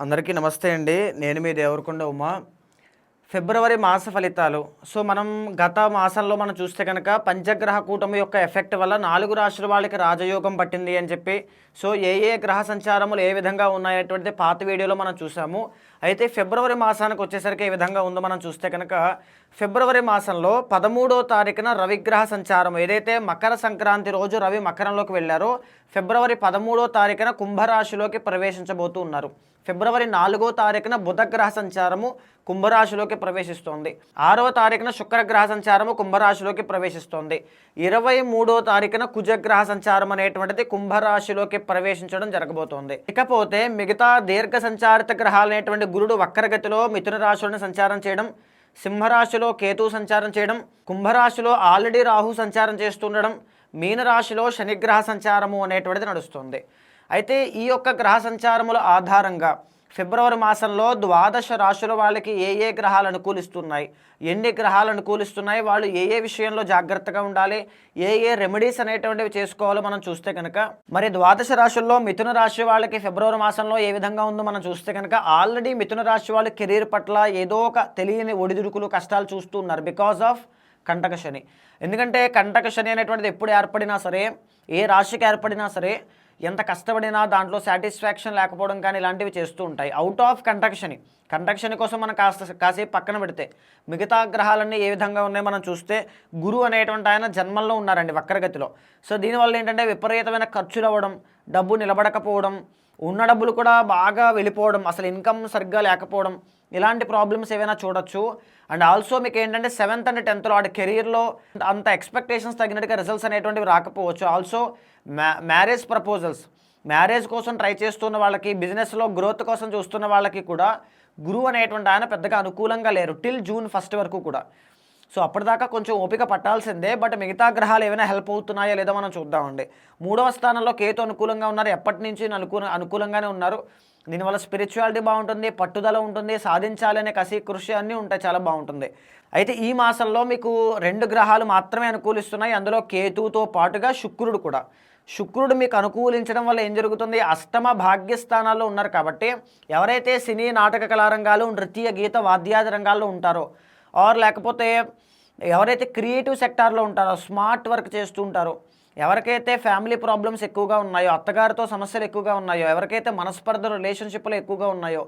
అందరికీ నమస్తే అండి. నేను మీ దేవరకొండ ఉమా. ఫిబ్రవరి మాస ఫలితాలు. మనం గత మాసంలో మనం చూస్తే కనుక పంచగ్రహ కూటమి యొక్క ఎఫెక్ట్ వల్ల 4 రాశుల వాళ్ళకి రాజయోగం పట్టింది అని చెప్పి ఏ గ్రహ సంచారములు ఏ విధంగా ఉన్నాయనేటువంటిది పాత వీడియోలో మనం చూసాము. అయితే ఫిబ్రవరి మాసానికి వచ్చేసరికి ఏ విధంగా ఉందో మనం చూస్తే కనుక ఫిబ్రవరి మాసంలో 13వ తారీఖున రవిగ్రహ సంచారం ఏదైతే మకర సంక్రాంతి రోజు రవి మకరంలోకి వెళ్ళారో ఫిబ్రవరి 13వ తారీఖున కుంభరాశిలోకి ప్రవేశించబోతూ ఉన్నారు. ఫిబ్రవరి 4వ తారీఖున బుధగ్రహ సంచారము కుంభరాశిలోకి ప్రవేశిస్తోంది. 6వ తారీఖున శుక్రగ్రహ సంచారము కుంభరాశిలోకి ప్రవేశిస్తోంది. 23వ తారీఖున కుజగ్రహ సంచారం అనేటువంటిది కుంభరాశిలోకి ప్రవేశించడం జరగబోతోంది. ఇకపోతే మిగతా దీర్ఘ సంచారిత గ్రహాలు అనేటువంటి గురుడు వక్రగతిలో మిథున రాశిలోని సంచారం చేయడం, సింహరాశిలో కేతు సంచారం చేయడం, కుంభరాశిలో ఆల్రెడీ రాహు సంచారం చేస్తుండడం, మీనరాశిలో శనిగ్రహ సంచారము అనేటువంటిది నడుస్తుంది. అయితే ఈ యొక్క గ్రహ సంచారముల ఆధారంగా ఫిబ్రవరి మాసంలో 12 రాశుల వాళ్ళకి ఏ గ్రహాలు అనుకూలిస్తున్నాయి, ఎన్ని గ్రహాలు అనుకూలిస్తున్నాయి, వాళ్ళు ఏ విషయంలో జాగ్రత్తగా ఉండాలి, ఏ రెమెడీస్ అనేటువంటివి చేసుకోవాలో మనం చూస్తే కనుక మరి 12 రాశుల్లో మిథున రాశి వాళ్ళకి ఫిబ్రవరి మాసంలో ఏ విధంగా ఉందో మనం చూస్తే కనుక ఆల్రెడీ మిథున రాశి వాళ్ళు కెరీర్ పట్ల ఏదో ఒక తెలియని ఒడిదుడుకులు కష్టాలు చూస్తూ ఉన్నారు బికాజ్ ఆఫ్ కంటక శని. ఎందుకంటే కంటక శని అనేటువంటిది ఎప్పుడు ఏర్పడినా సరే, ఏ రాశికి ఏర్పడినా సరే, ఎంత కష్టపడినా దాంట్లో సాటిస్ఫాక్షన్ లేకపోవడం కానీ ఇలాంటివి చేస్తూ ఉంటాయి. అవుట్ ఆఫ్ కంటక శని కోసం మనం కాసేపు పక్కన పెడితే మిగతా గ్రహాలన్నీ ఏ విధంగా ఉన్నాయో మనం చూస్తే గురువు అనేటువంటి ఆయన జన్మల్లో ఉన్నారండి వక్రగతిలో. దీనివల్ల ఏంటంటే విపరీతమైన ఖర్చులు అవ్వడం, డబ్బు నిలబడకపోవడం, ఉన్న డబ్బులు కూడా బాగా వెళ్ళిపోవడం, అసలు ఇన్కమ్ సరిగ్గా లేకపోవడం, ఇలాంటి ప్రాబ్లమ్స్ ఏవైనా చూడొచ్చు. అండ్ ఆల్సో మీకు ఏంటంటే 7th and 10th వాడి కెరీర్లో అంత ఎక్స్పెక్టేషన్స్ తగినట్టుగా రిజల్ట్స్ అనేటువంటివి రాకపోవచ్చు. ఆల్సో మ్యారేజ్ ప్రపోజల్స్, మ్యారేజ్ కోసం ట్రై చేస్తున్న వాళ్ళకి, బిజినెస్లో గ్రోత్ కోసం చూస్తున్న వాళ్ళకి కూడా గురువు అనేటువంటి ఆయన పెద్దగా అనుకూలంగా లేరు టిల్ జూన్ 1 వరకు కూడా. అప్పటిదాకా కొంచెం ఓపిక పట్టాల్సిందే. బట్ మిగతా గ్రహాలు ఏమైనా హెల్ప్ అవుతున్నాయో లేదో మనం చూద్దామండి. 3వ స్థానంలో కేతు అనుకూలంగా ఉన్నారు, ఎప్పటి నుంచి అనుకూలంగానే ఉన్నారు. దీనివల్ల స్పిరిచువాలిటీ బాగుంటుంది, పట్టుదల ఉంటుంది, సాధించాలనే కసి కృషి అన్నీ ఉంటాయి, చాలా బాగుంటుంది. అయితే ఈ మాసంలో మీకు 2 గ్రహాలు మాత్రమే అనుకూలిస్తున్నాయి. అందులో కేతువుతో పాటుగా శుక్రుడు కూడా. శుక్రుడు మీకు అనుకూలించడం వల్ల ఏం జరుగుతుంది, అష్టమ భాగ్యస్థానాల్లో ఉన్నారు కాబట్టి ఎవరైతే సినీ నాటక కళారంగాలు, నృత్య గీత వాద్యాది రంగాల్లో ఉంటారో ఆర్ లేకపోతే ఎవరైతే క్రియేటివ్ సెక్టార్లో ఉంటారో, స్మార్ట్ వర్క్ చేస్తూ ఉంటారో, ఎవరికైతే ఫ్యామిలీ ప్రాబ్లమ్స్ ఎక్కువగా ఉన్నాయో, అత్తగారితో సమస్యలు ఎక్కువగా ఉన్నాయో, ఎవరికైతే మనస్పర్ధ రిలేషన్షిప్లు ఎక్కువగా ఉన్నాయో,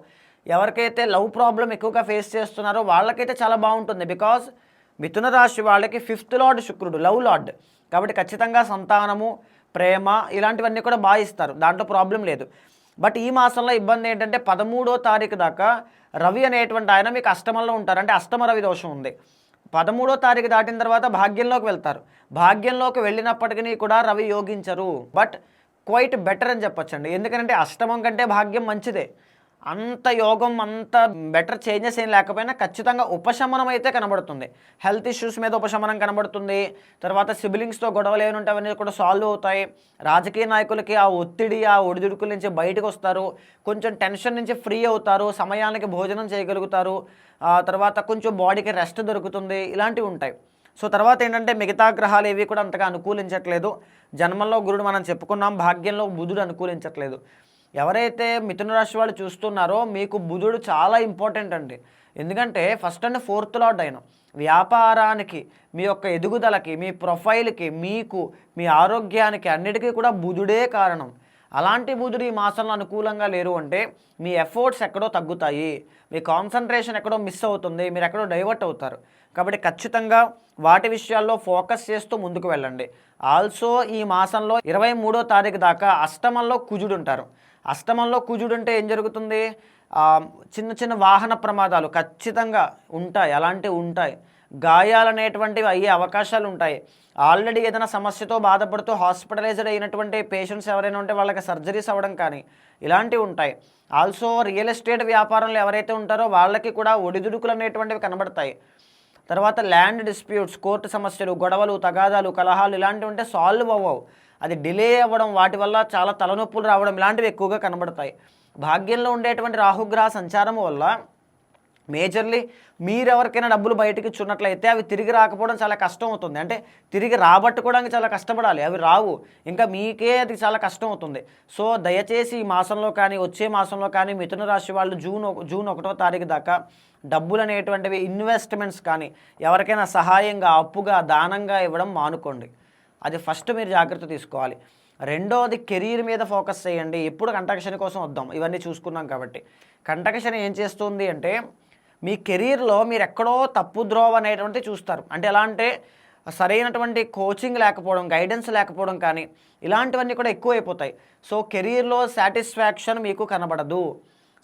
ఎవరికైతే లవ్ ప్రాబ్లం ఎక్కువగా ఫేస్ చేస్తున్నారో వాళ్ళకైతే చాలా బాగుంటుంది. బికాజ్ మిథున రాశి వాళ్ళకి 5th లార్డ్ శుక్రుడు, లవ్ లార్డ్ కాబట్టి ఖచ్చితంగా సంతానము, ప్రేమ ఇలాంటివన్నీ కూడా బాగా ఇస్తారు, దాంట్లో ప్రాబ్లం లేదు. బట్ ఈ మాసంలో ఇబ్బంది ఏంటంటే 13వ తారీఖు దాకా రవి అనేటువంటి ఆయన మీకు అష్టమంలో ఉంటారు, అంటే అష్టమ రవి దోషం ఉంది. 13వ తారీఖు దాటిన తర్వాత భాగ్యంలోకి వెళ్తారు. భాగ్యంలోకి వెళ్ళినప్పటికీ కూడా రవి యోగించరు, బట్ క్వైట్ బెటర్ అని చెప్పొచ్చండి. ఎందుకంటే అష్టమం కంటే భాగ్యం మంచిదే. అంత యోగం, అంత బెటర్ చేంజెస్ ఏం లేకపోయినా ఖచ్చితంగా ఉపశమనం అయితే కనబడుతుంది. హెల్త్ ఇష్యూస్ మీద ఉపశమనం కనబడుతుంది. తర్వాత సిబ్లింగ్స్తో గొడవలు ఏమైనా ఉంటే అవన్నీ కూడా సాల్వ్ అవుతాయి. రాజకీయ నాయకులకి ఆ ఒత్తిడి, ఆ ఒడిదుడుకుల నుంచి బయటకు వస్తారు, కొంచెం టెన్షన్ నుంచి ఫ్రీ అవుతారు, సమయానికి భోజనం చేయగలుగుతారు, తర్వాత కొంచెం బాడీకి రెస్ట్ దొరుకుతుంది, ఇలాంటివి ఉంటాయి. తర్వాత ఏంటంటే మిగతా గ్రహాలు ఏవి కూడా అంతగా అనుకూలించట్లేదు. జన్మంలో గురుడు మనం చెప్పుకున్నాం, భాగ్యంలో బుధుడు అనుకూలించట్లేదు. ఎవరైతే మిథున రాశి వాళ్ళు చూస్తున్నారో మీకు బుధుడు చాలా ఇంపార్టెంట్ అండి. ఎందుకంటే 1st and 4th లార్డ్ అయిన వ్యాపారానికి, మీ యొక్క ఎదుగుదలకి, మీ ప్రొఫైల్కి, మీకు, మీ ఆరోగ్యానికి అన్నిటికీ కూడా బుధుడే కారణం. అలాంటి బుధుడు ఈ మాసంలో అనుకూలంగా లేరు అంటే మీ ఎఫర్ట్స్ ఎక్కడో తగ్గుతాయి, మీ కాన్సన్ట్రేషన్ ఎక్కడో మిస్ అవుతుంది, మీరు ఎక్కడో డైవర్ట్ అవుతారు. కాబట్టి ఖచ్చితంగా వాటి విషయాల్లో ఫోకస్ చేస్తూ ముందుకు వెళ్ళండి. ఆల్సో ఈ మాసంలో 23వ తారీఖు దాకా అష్టమంలో కుజుడు ఉంటారు. అష్టమంలో కుజుడు అంటే ఏం జరుగుతుంది, చిన్న చిన్న వాహన ప్రమాదాలు ఖచ్చితంగా ఉంటాయి, అలాంటివి ఉంటాయి. గాయాలు అనేటువంటివి అయ్యే అవకాశాలు ఉంటాయి. ఆల్రెడీ ఏదైనా సమస్యతో బాధపడుతూ హాస్పిటలైజ్డ్ అయినటువంటి పేషెంట్స్ ఎవరైనా ఉంటే వాళ్ళకి సర్జరీస్ అవ్వడం కానీ ఇలాంటివి ఉంటాయి. ఆల్సో రియల్ ఎస్టేట్ వ్యాపారంలో ఎవరైతే ఉంటారో వాళ్ళకి కూడా ఒడిదుడుకులు అనేటువంటివి కనబడతాయి. తర్వాత ల్యాండ్ డిస్ప్యూట్స్, కోర్టు సమస్యలు, గొడవలు, తగాదాలు, కలహాలు ఇలాంటివి ఉంటే సాల్వ్ అవ్వవు, అది డిలే అవ్వడం, వాటి వల్ల చాలా తలనొప్పులు రావడం ఇలాంటివి ఎక్కువగా కనబడతాయి. భాగ్యంలో ఉండేటువంటి రాహుగ్రహ సంచారం వల్ల మేజర్లీ మీరెవరికైనా డబ్బులు బయటకి ఇచ్చున్నట్లయితే అవి తిరిగి రాకపోవడం చాలా కష్టం అవుతుంది. అంటే తిరిగి రాబట్టుకోవడానికి చాలా కష్టపడాలి, అవి రావు, ఇంకా మీకే అది చాలా కష్టం అవుతుంది. సో దయచేసి ఈ మాసంలో కానీ వచ్చే మాసంలో కానీ మిథున రాశి వాళ్ళు జూన్ 1వ తారీఖు దాకా డబ్బులు అనేటువంటివి ఇన్వెస్ట్మెంట్స్ కానీ ఎవరికైనా సహాయంగా, అప్పుగా, దానంగా ఇవ్వడం మానుకోండి. అది ఫస్ట్ మీరు జాగ్రత్త తీసుకోవాలి. రెండోది కెరీర్ మీద ఫోకస్ చేయండి. ఎప్పుడు కంటకశని కోసం వద్దాం, ఇవన్నీ చూసుకున్నాం కాబట్టి. కంటకశని ఏం చేస్తుంది అంటే మీ కెరీర్లో మీరు ఎక్కడో తప్పు ద్రోవ అనేటువంటి చూస్తారు. అంటే ఎలా అంటే సరైనటువంటి కోచింగ్ లేకపోవడం, గైడెన్స్ లేకపోవడం కానీ ఇలాంటివన్నీ కూడా ఎక్కువైపోతాయి. సో కెరీర్లో సాటిస్ఫాక్షన్ మీకు కనబడదు.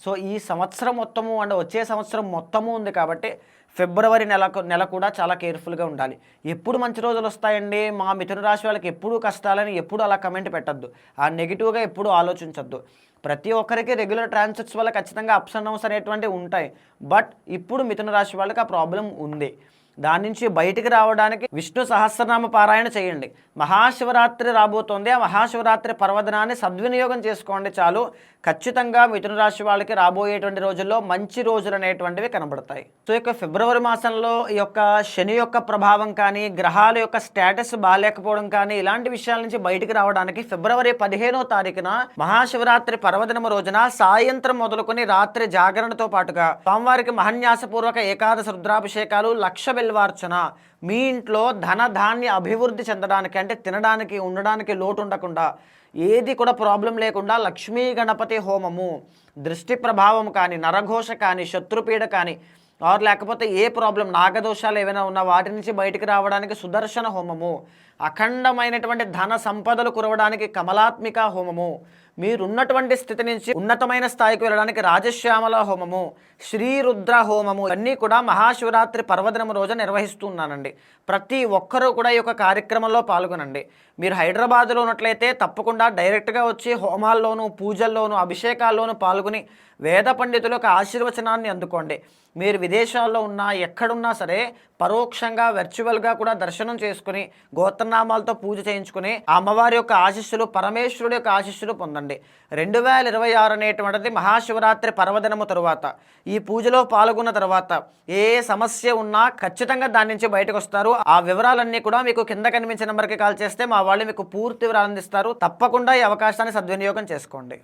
సో ఈ సంవత్సరం మొత్తము అంటే వచ్చే సంవత్సరం మొత్తము ఉంది కాబట్టి ఫిబ్రవరి నెల కూడా చాలా కేర్ఫుల్గా ఉండాలి. ఎప్పుడు మంచి రోజులు వస్తాయండి మా మిథున రాశి వాళ్ళకి ఎప్పుడూ కష్టాలని ఎప్పుడు అలా కమెంట్ పెట్టద్దు, ఆ నెగిటివ్గా ఎప్పుడు ఆలోచించద్దు. ప్రతి ఒక్కరికి రెగ్యులర్ ట్రాన్సిట్స్ వల్ల ఖచ్చితంగా అప్స్ అండ్ డౌన్స్ అనేటువంటివి ఉంటాయి. బట్ ఇప్పుడు మిథున రాశి వాళ్ళకి ఆ ప్రాబ్లం ఉంది. దాని నుంచి బయటికి రావడానికి విష్ణు సహస్రనామ పారాయణ చేయండి. మహాశివరాత్రి రాబోతోంది, ఆ మహాశివరాత్రి పర్వదినాన్ని సద్వినియోగం చేసుకోండి చాలు. ఖచ్చితంగా మిథున రాశి వాళ్ళకి రాబోయేటువంటి రోజుల్లో మంచి రోజులు అనేటువంటివి కనబడతాయి. సో ఈ యొక్క ఫిబ్రవరి మాసంలో ఈ యొక్క శని యొక్క ప్రభావం కానీ, గ్రహాల యొక్క స్టేటస్ బాగాలేకపోవడం కానీ ఇలాంటి విషయాల నుంచి బయటికి రావడానికి ఫిబ్రవరి 15వ తారీఖున మహాశివరాత్రి పర్వదినం రోజున సాయంత్రం మొదలుకొని రాత్రి జాగరణతో పాటుగా స్వామివారికి మహన్యాసపూర్వక ఏకాదశ రుద్రాభిషేకాలు, లక్ష బిల్వార్చన, మీ ఇంట్లో ధన ధాన్య అభివృద్ధి చెందడానికి, అంటే తినడానికి ఉండడానికి లోటు ఉండకుండా, ఏది కూడా ప్రాబ్లం లేకుండా లక్ష్మీ గణపతి హోమము, దృష్టి ప్రభావం కానీ, నరఘోష కానీ, శత్రుపీడ కానీ, లేకపోతే ఏ ప్రాబ్లం, నాగదోషాలు ఏవైనా ఉన్నా వాటి నుంచి బయటికి రావడానికి సుదర్శన హోమము, అఖండమైనటువంటి ధన సంపదలు కురవడానికి కమలాత్మిక హోమము, మీరున్నటువంటి స్థితి నుంచి ఉన్నతమైన స్థాయికి వెళ్ళడానికి రాజశ్యామల హోమము, శ్రీరుద్ర హోమము అన్నీ కూడా మహాశివరాత్రి పర్వదినం రోజు నిర్వహిస్తున్నానండి. ప్రతి ఒక్కరూ కూడా ఈ యొక్క కార్యక్రమంలో పాల్గొనండి. మీరు హైదరాబాద్లో ఉన్నట్లయితే తప్పకుండా డైరెక్ట్గా వచ్చి హోమాల్లోనూ, పూజల్లోనూ, అభిషేకాల్లోనూ పాల్గొని వేద పండితుల యొక్క ఆశీర్వచనాన్ని అందుకోండి. మీరు విదేశాల్లో ఉన్నా, ఎక్కడున్నా సరే పరోక్షంగా వర్చువల్గా కూడా దర్శనం చేసుకుని గోత్రనామాలతో పూజ చేయించుకుని అమ్మవారి యొక్క ఆశీస్సులు, పరమేశ్వరుడు యొక్క ఆశీస్సులు పొందండి. 2026 అనేటువంటిది మహాశివరాత్రి పర్వదినము తరువాత ఈ పూజలో పాల్గొన్న తర్వాత ఏ సమస్య ఉన్నా ఖచ్చితంగా దాని నుంచి బయటకు వస్తారు. ఆ వివరాలన్నీ కూడా మీకు కింద కనిపించిన నెంబర్కి కాల్ చేస్తే మా వాళ్ళు మీకు పూర్తి వివరాలు అందిస్తారు. తప్పకుండా ఈ అవకాశాన్ని సద్వినియోగం చేసుకోండి.